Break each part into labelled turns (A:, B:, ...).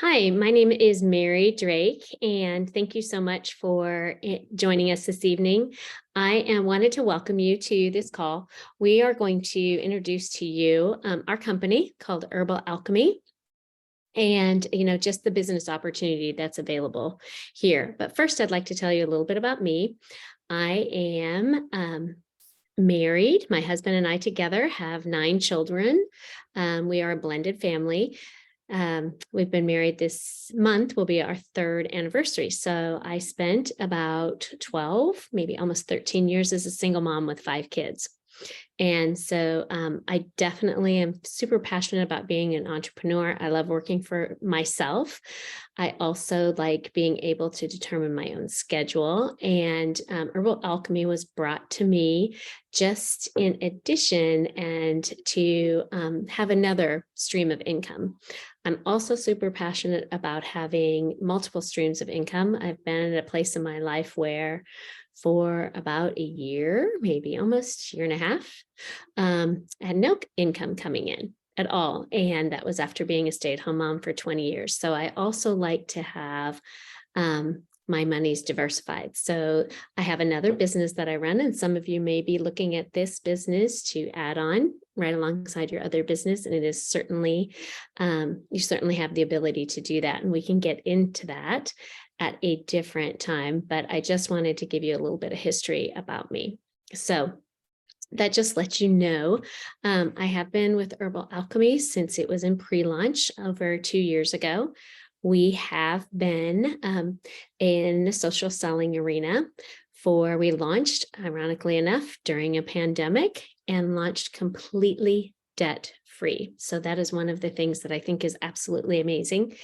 A: Hi, my name is Mary Drake, and thank you so much for joining us this evening. I wanted to welcome you to this call. We are going to introduce to you our company called Herbal Alchemy and just the business opportunity that's available here. But first, I'd like to tell you a little bit about me. I am married. My husband and I together have 9 children. We are a blended family. We've been married this month, will be our 3rd anniversary. So I spent about 12, maybe almost 13 years as a single mom with 5 kids. And so I definitely am super passionate about being an entrepreneur. I love working for myself. I also like being able to determine my own schedule. And Herbal Alchemy was brought to me just in addition and to have another stream of income. I'm also super passionate about having multiple streams of income. I've been at a place in my life where for about a year, maybe almost a year and a half, I had no income coming in at all. And that was after being a stay-at-home mom for 20 years. So I also like to have my money's diversified. So I have another business that I run, and some of you may be looking at this business to add on right alongside your other business. And it is certainly, you certainly have the ability to do that. And we can get into that at a different time, but I just wanted to give you a little bit of history about me. So that just lets you know, I have been with Herbal Alchemy since it was in pre-launch over 2 years ago. We have been in the social selling arena we launched, ironically enough, during a pandemic and launched completely debt-free. So that is one of the things that I think is absolutely amazing.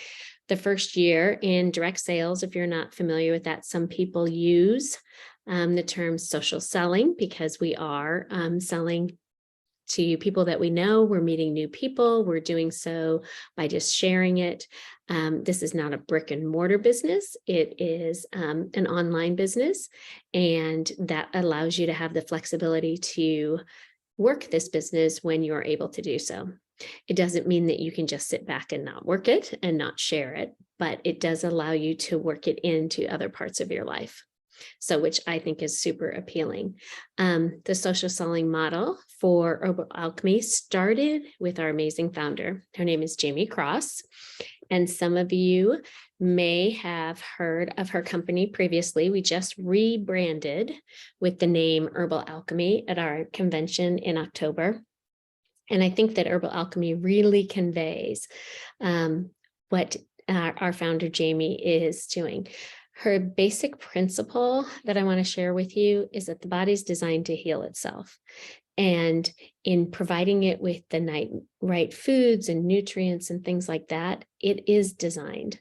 A: The first year in direct sales, if you're not familiar with that, some people use the term social selling because we are selling to people that we know. We're meeting new people. We're doing so by just sharing it. This is not a brick and mortar business. It is an online business, and that allows you to have the flexibility to work this business when you're able to do so. It doesn't mean that you can just sit back and not work it and not share it, but it does allow you to work it into other parts of your life. So, which I think is super appealing. The social selling model for Herbal Alchemy started with our amazing founder. Her name is Jamie Cross. And some of you may have heard of her company previously. We just rebranded with the name Herbal Alchemy at our convention in October. And I think that Herbal Alchemy really conveys what our founder, Jamie, is doing. Her basic principle that I want to share with you is that the body's designed to heal itself. And in providing it with the right foods and nutrients and things like that, it is designed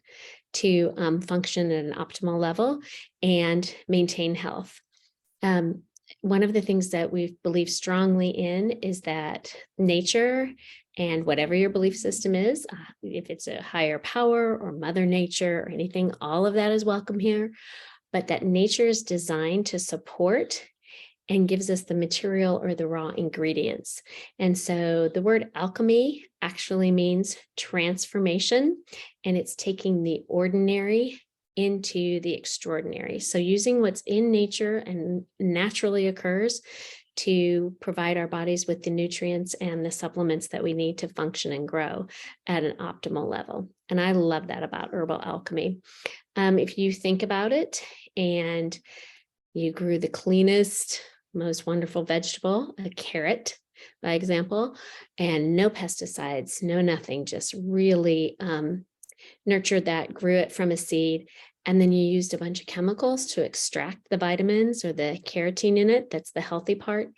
A: to function at an optimal level and maintain health. One of the things that we believe strongly in is that nature and whatever your belief system is, if it's a higher power or Mother Nature or anything, all of that is welcome here, but that nature is designed to support and gives us the material or the raw ingredients. And so the word alchemy actually means transformation, and it's taking the ordinary into the extraordinary. So using what's in nature and naturally occurs to provide our bodies with the nutrients and the supplements that we need to function and grow at an optimal level. And I love that about Herbal Alchemy. If you think about it and you grew the cleanest, most wonderful vegetable, a carrot, by example, and no pesticides, no nothing, just really nurtured that, grew it from a seed, and then you used a bunch of chemicals to extract the vitamins or the carotene in it, that's the healthy part,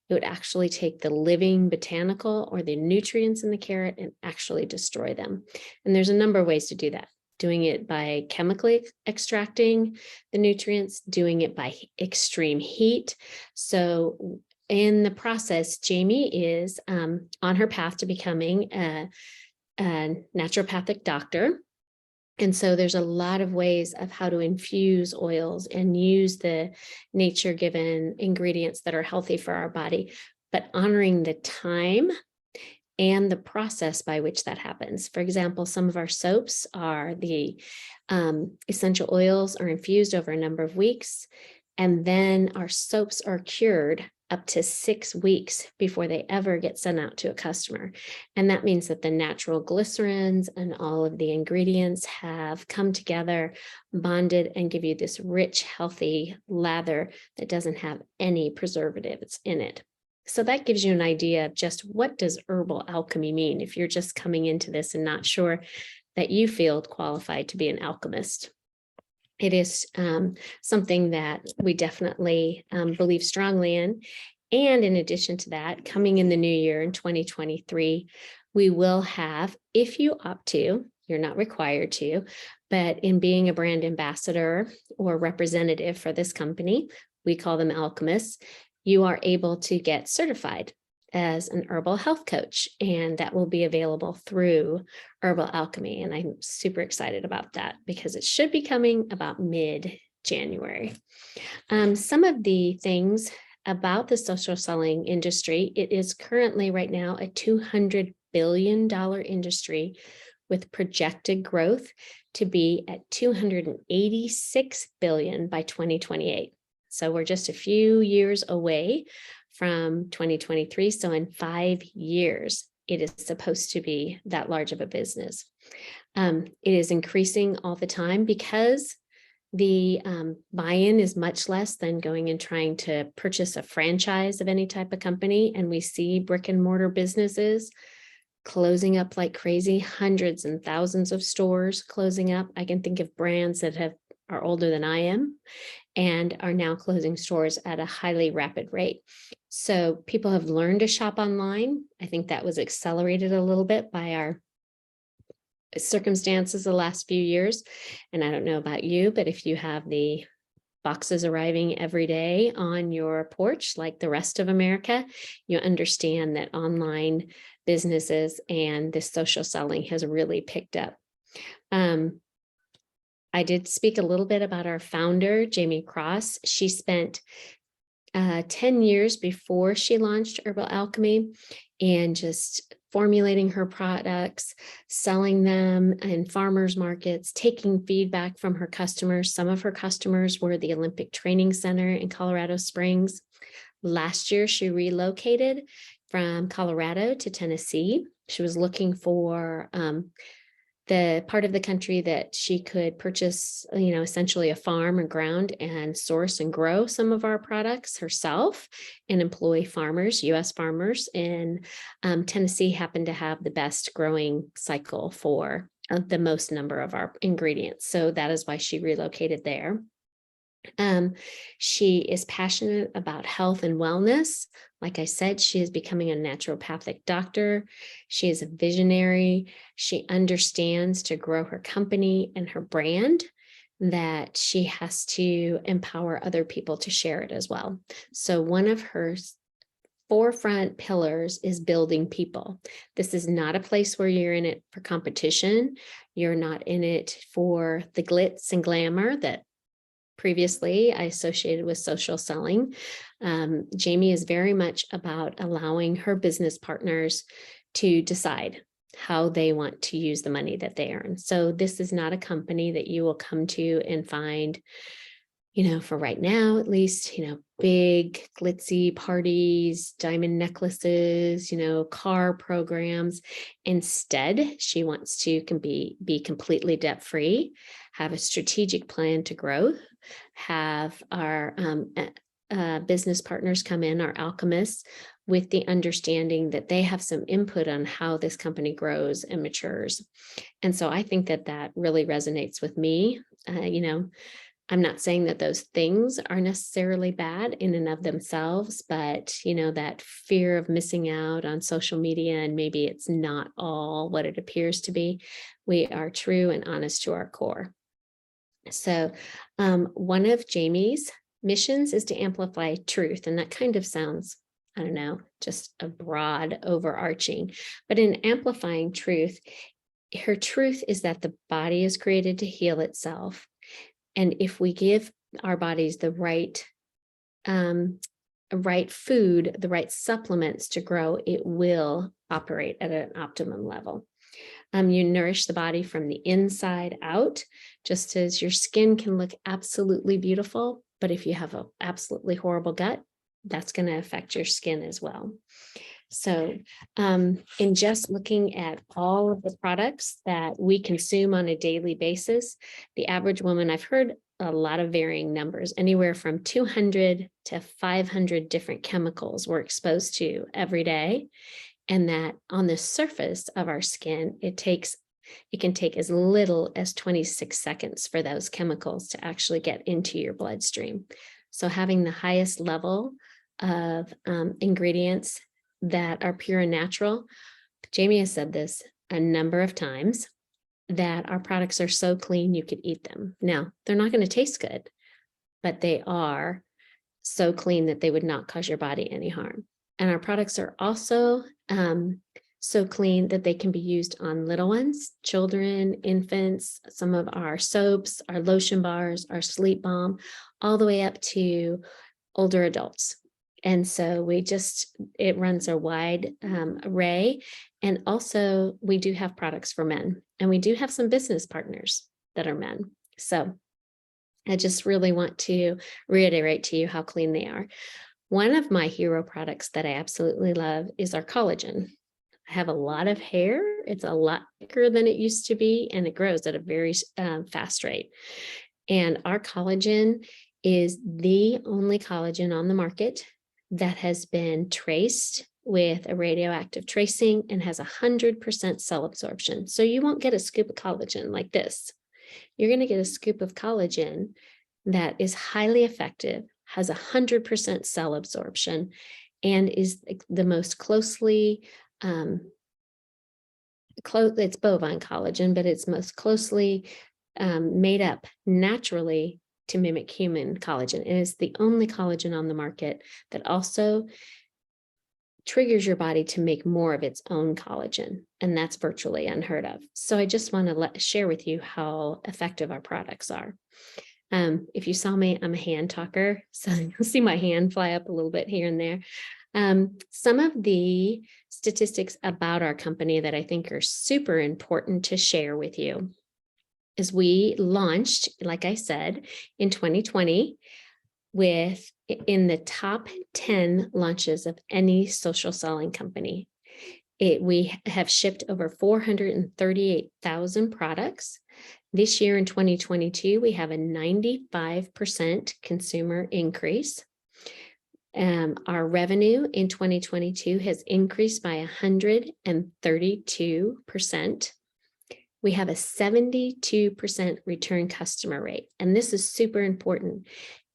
A: it would actually take the living botanical or the nutrients in the carrot and actually destroy them. And there's a number of ways to do that. Doing it by chemically extracting the nutrients, doing it by extreme heat. So in the process, Jamie is on her path to becoming a naturopathic doctor. And so there's a lot of ways of how to infuse oils and use the nature-given ingredients that are healthy for our body, but honoring the time and the process by which that happens. For example, some of our soaps are the essential oils are infused over a number of weeks, and then our soaps are cured up to 6 weeks before they ever get sent out to a customer. And that means that the natural glycerins and all of the ingredients have come together, bonded, and give you this rich, healthy lather that doesn't have any preservatives in it. So that gives you an idea of just what does herbal alchemy mean if you're just coming into this and not sure that you feel qualified to be an alchemist. It is something that we definitely believe strongly in. And in addition to that, coming in the new year in 2023, we will have, if you opt to, you're not required to, but in being a brand ambassador or representative for this company, we call them alchemists, you are able to get certified as an herbal health coach, and that will be available through Herbal Alchemy. And I'm super excited about that because it should be coming about mid-January. Some of the things about the social selling industry, it is currently right now a $200 billion industry with projected growth to be at $286 billion by 2028. So we're just a few years away from 2023. So in 5 years, it is supposed to be that large of a business. It is increasing all the time because the buy-in is much less than going and trying to purchase a franchise of any type of company. And we see brick and mortar businesses closing up like crazy, hundreds and thousands of stores closing up. I can think of brands that are older than I am and are now closing stores at a highly rapid rate. So people have learned to shop online. I think that was accelerated a little bit by our circumstances the last few years. And I don't know about you, but if you have the boxes arriving every day on your porch, like the rest of America, you understand that online businesses and this social selling has really picked up. I did speak a little bit about our founder, Jamie Cross. She spent 10 years before she launched Herbal Alchemy and just formulating her products, selling them in farmers markets, taking feedback from her customers. Some of her customers were the Olympic Training Center in Colorado Springs. Last year, she relocated from Colorado to Tennessee. She was looking for the part of the country that she could purchase, essentially a farm or ground and source and grow some of our products herself and employ farmers, U.S. farmers in Tennessee happened to have the best growing cycle for the most number of our ingredients. So that is why she relocated there. She is passionate about health and wellness. Like I said, she is becoming a naturopathic doctor. She is a visionary. She understands to grow her company and her brand that she has to empower other people to share it as well. So one of her forefront pillars is building people. This is not a place where you're in it for competition. You're not in it for the glitz and glamour that previously I associated with social selling. Jamie is very much about allowing her business partners to decide how they want to use the money that they earn. So this is not a company that you will come to and find, for right now, at least, big glitzy parties, diamond necklaces, car programs. Instead, she wants to be completely debt-free, have a strategic plan to growth, have our business partners come in, our alchemists, with the understanding that they have some input on how this company grows and matures. And so I think that really resonates with me. I'm not saying that those things are necessarily bad in and of themselves, but that fear of missing out on social media and maybe it's not all what it appears to be. We are true and honest to our core. So one of Jamie's missions is to amplify truth. And that kind of sounds, I don't know, just a broad overarching, but in amplifying truth, her truth is that the body is created to heal itself. And if we give our bodies the right right food, the right supplements to grow, it will operate at an optimum level. You nourish the body from the inside out, just as your skin can look absolutely beautiful. But if you have an absolutely horrible gut, that's going to affect your skin as well. So in just looking at all of the products that we consume on a daily basis, the average woman, I've heard a lot of varying numbers, anywhere from 200 to 500 different chemicals we're exposed to every day. And that on the surface of our skin, it can take as little as 26 seconds for those chemicals to actually get into your bloodstream. So having the highest level of ingredients that are pure and natural, Jamie has said this a number of times, that our products are so clean you could eat them. Now, they're not going to taste good, but they are so clean that they would not cause your body any harm. And our products are also so clean that they can be used on little ones, children, infants, some of our soaps, our lotion bars, our sleep balm, all the way up to older adults. And so it runs a wide array. And also we do have products for men, and we do have some business partners that are men. So I just really want to reiterate to you how clean they are. One of my hero products that I absolutely love is our collagen. I have a lot of hair. It's a lot thicker than it used to be, and it grows at a very fast rate. And our collagen is the only collagen on the market that has been traced with a radioactive tracing and has 100% cell absorption. So you won't get a scoop of collagen like this. You're going to get a scoop of collagen that is highly effective, has 100% cell absorption, and is the most closely, it's bovine collagen, but it's most closely made up naturally to mimic human collagen. And it's the only collagen on the market that also triggers your body to make more of its own collagen. And that's virtually unheard of. So I just want to share with you how effective our products are. If you saw me, I'm a hand talker, so you'll see my hand fly up a little bit here and there. Some of the statistics about our company that I think are super important to share with you is we launched, like I said, in 2020 in the top 10 launches of any social selling company. We have shipped over 438,000 products. This year in 2022, we have a 95% consumer increase. Our revenue in 2022 has increased by 132%. We have a 72% return customer rate. And this is super important.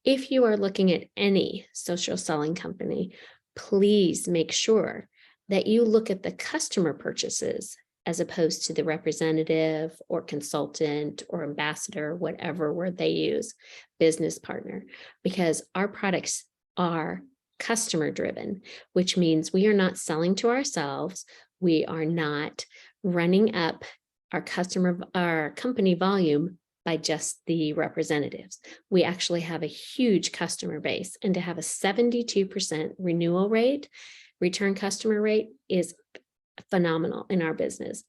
A: If you are looking at any social selling company, please make sure that you look at the customer purchases as opposed to the representative or consultant or ambassador, whatever word they use, business partner, because our products are customer driven, which means we are not selling to ourselves. We are not running up our company volume by just the representatives. We actually have a huge customer base, and to have a 72% renewal rate, return customer rate, is phenomenal in our business.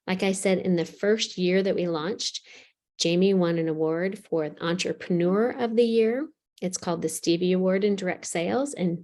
A: Like I said, in the first year that we launched, Jamie won an award for Entrepreneur of the Year. It's called the Stevie Award in Direct Sales, and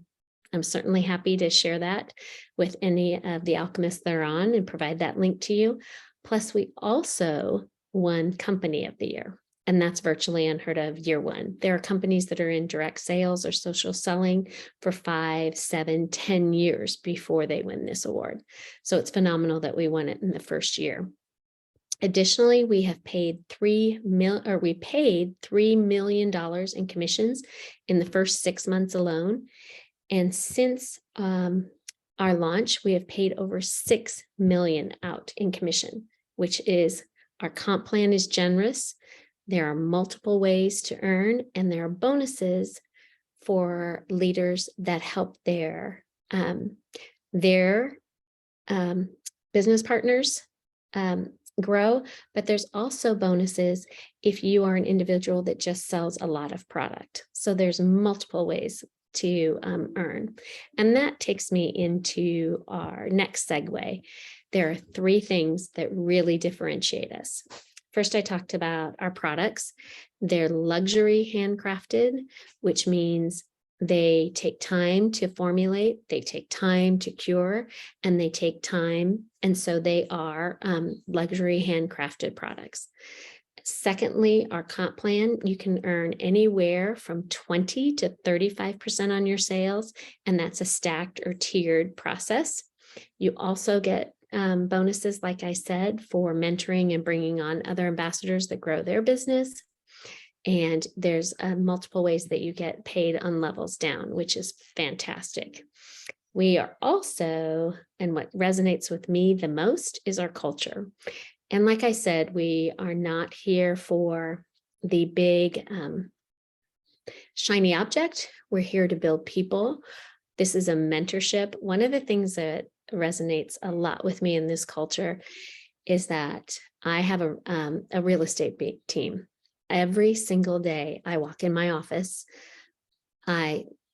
A: I'm certainly happy to share that with any of the alchemists that are on and provide that link to you. Plus, we also won Company of the Year, and that's virtually unheard of year one. There are companies that are in direct sales or social selling for 5, 7, 10 years before they win this award. So it's phenomenal that we won it in the first year. Additionally, we have paid $3 million in commissions in the first 6 months alone. And since our launch, we have paid over $6 million out in commission, which is, our comp plan is generous. There are multiple ways to earn, and there are bonuses for leaders that help their business partners grow. But there's also bonuses if you are an individual that just sells a lot of product. So there's multiple ways to earn. And that takes me into our next segue. There are three things that really differentiate us. First, I talked about our products. They're luxury handcrafted, which means they take time to formulate, they take time to cure, and they take time. And so they are luxury handcrafted products. Secondly, our comp plan, you can earn anywhere from 20 to 35% on your sales, and that's a stacked or tiered process. You also get bonuses, like I said, for mentoring and bringing on other ambassadors that grow their business. And there's multiple ways that you get paid on levels down, which is fantastic. We are also, and what resonates with me the most is our culture. And like I said, we are not here for the big shiny object. We're here to build people. This is a mentorship. One of the things that resonates a lot with me in this culture is that I have a real estate team. Every single day I walk in my office,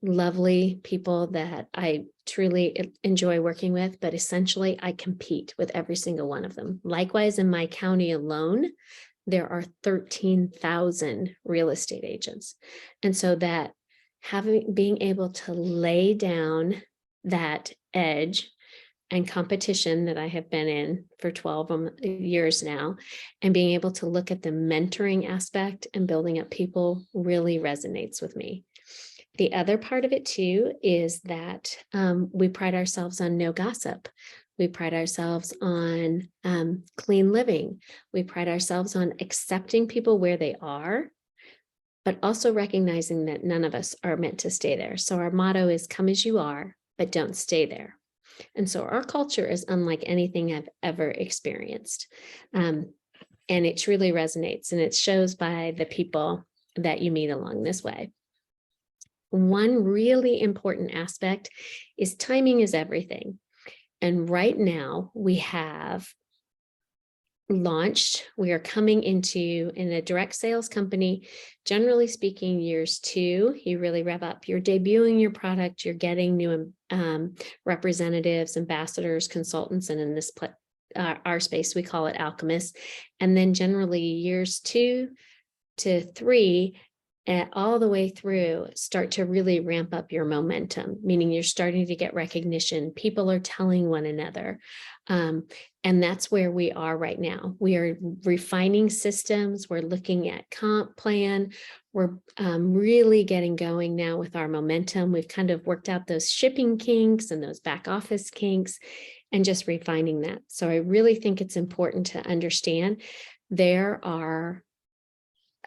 A: lovely people that I truly enjoy working with, but essentially I compete with every single one of them. Likewise, in my county alone, there are 13,000 real estate agents. And so that being able to lay down that edge and competition that I have been in for 12 years now, and being able to look at the mentoring aspect and building up people really resonates with me. The other part of it too is that we pride ourselves on no gossip. We pride ourselves on clean living. We pride ourselves on accepting people where they are, but also recognizing that none of us are meant to stay there. So our motto is come as you are, but don't stay there. And so our culture is unlike anything I've ever experienced. And it truly resonates, and it shows by the people that you meet along this way. One really important aspect is timing is everything. And right now we have launched, we are coming into, in a direct sales company, generally speaking, years 2, you really rev up. You're debuting your product, you're getting new representatives, ambassadors, consultants, and in this our space, we call it alchemists. And then generally years 2 to 3, all the way through, start to really ramp up your momentum, meaning you're starting to get recognition. People are telling one another. And that's where we are right now. We are refining systems. We're looking at comp plan. We're really getting going now with our momentum. We've kind of worked out those shipping kinks and those back office kinks and just refining that. So I really think it's important to understand there are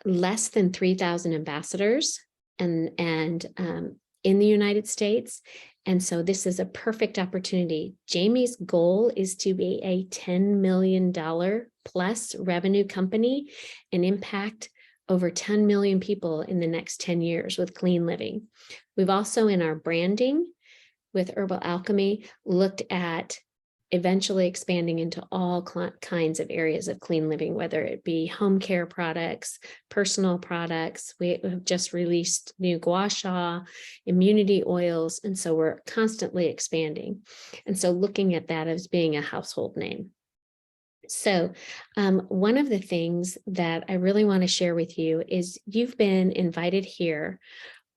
A: less than 3,000 ambassadors and in the United States. And so this is a perfect opportunity. Jamie's goal is to be a $10 million plus revenue company and impact over 10 million people in the next 10 years with clean living. We've also, in our branding with Herbal Alchemy, looked at eventually expanding into all kinds of areas of clean living, whether it be home care products, personal products. We have just released new gua sha, immunity oils, and so we're constantly expanding. And so looking at that as being a household name. So one of the things that I really want to share with you is you've been invited here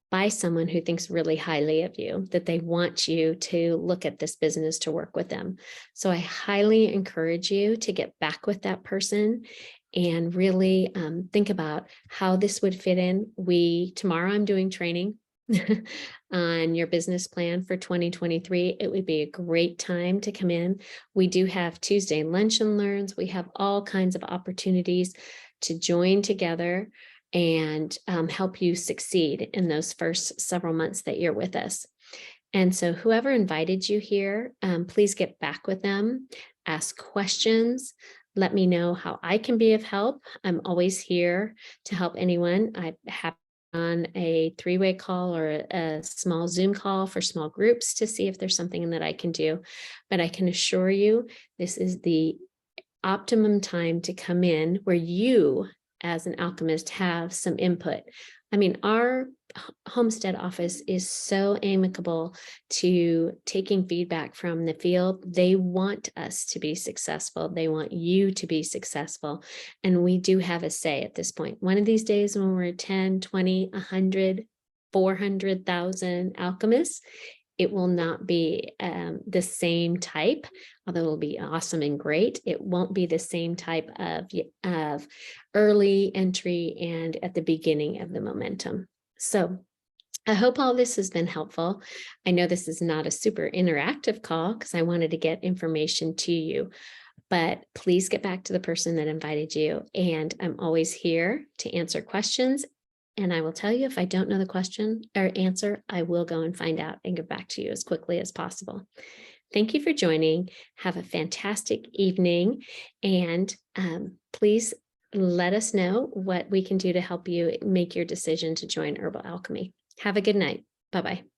A: by someone who thinks really highly of you, that they want you to look at this business to work with them. So I highly encourage you to get back with that person and really think about how this would fit in. Tomorrow I'm doing training on your business plan for 2023. It would be a great time to come in. We do have Tuesday lunch and learns. We have all kinds of opportunities to join together and help you succeed in those first several months that you're with us. And so whoever invited you here, please get back with them, ask questions, let me know how I can be of help. I'm always here to help anyone. I have on a 3-way call or a small Zoom call for small groups to see if there's something that I can do. But I can assure you, this is the optimum time to come in where you as an alchemist have some input. I mean, our Homestead office is so amicable to taking feedback from the field. They want us to be successful. They want you to be successful. And we do have a say at this point. One of these days when we're 10, 20, 100, 400,000 alchemists, it will not be the same type, although it'll be awesome and great. It won't be the same type of early entry and at the beginning of the momentum. So I hope all this has been helpful. I know this is not a super interactive call because I wanted to get information to you, but please get back to the person that invited you. And I'm always here to answer questions. And I will tell you if I don't know the question or answer, I will go and find out and get back to you as quickly as possible. Thank you for joining. Have a fantastic evening. And please let us know what we can do to help you make your decision to join Herbal Alchemy. Have a good night. Bye-bye.